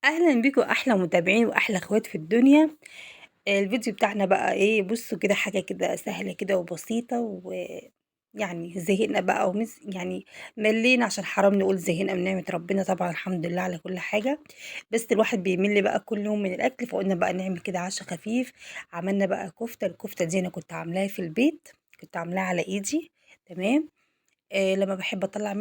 اهلا بيكم احلى متابعين واحلى اخوات في الدنيا. الفيديو بتاعنا بقى ايه؟ بصوا كده، حاجه كده سهله كده وبسيطه، ويعني زهقنا بقى يعني ملينا، عشان حرام نقول زهقنا من نعمه ربنا. طبعا الحمد لله على كل حاجه، بس الواحد بيمل بقى كل يوم من الاكل، فقلنا بقى نعمل كده عشاء خفيف. عملنا بقى كفته. الكفته دي انا كنت عاملاها في البيت، كنت عاملاها على ايدي. تمام. لمّا باحب باطلّع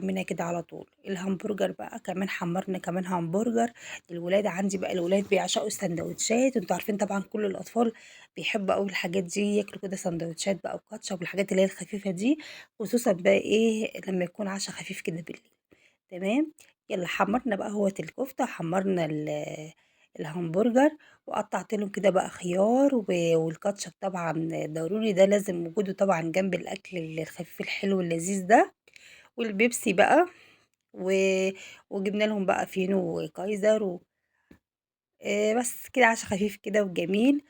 منها كده على طول. الهمبرجر بقى كمان، حمّرنا كمان همبرجر. الولاد عندي بقى، الولاد بيعشقوا الساندوتشات، وأنتم عارفين طبعًا كل الأطفال بيحبوا أوي الحاجات دي، ياكلوا كده ساندوتشات بقى وكاتشب والحاجات اللي هي الخفيفة دي، خصوصًا بقى إيه لمّا يكون عشا خفيف كده بالليل. تمام. يالّا حمّرنا بقى أهوّة الكفتة، وحمّرنا الهمبرجر، وقطّعت لهم كده بقى خيار والكاتشب طبعًا ضروري، ده لازم وجوده طبعًا جنب الأكل الخفيف الحلو اللذيذ ده، والبيبسي بقى و وجبنا لهم بقى فينو وكايزر بس كده عشا خفيف كده وجميل.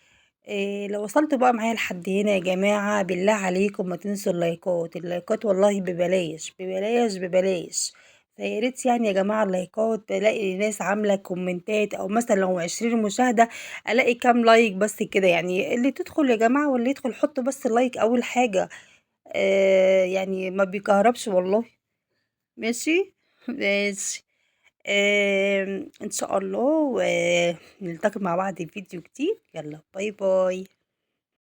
لو وصلتوا بقى معايا لحد هنا يا جماعة، بالله عليكم ما تنسوا اللايكات. اللايكات والله ببلاش ببلاش ببلاش، فيا ريت يعني يا جماعة اللايكات. بلاقي ناس عاملة كومنتات، او مثلا لو 20 مشاهدة الاقي كام لايك بس كده. يعني اللي تدخل يا جماعة واللي يدخل حطوا بس اللايك اول حاجة. يعني ما بيكهربش والله. ماشي. ماشي. ان شاء الله، ونلتقي مع بعض في فيديو جديد. يلا باي باي.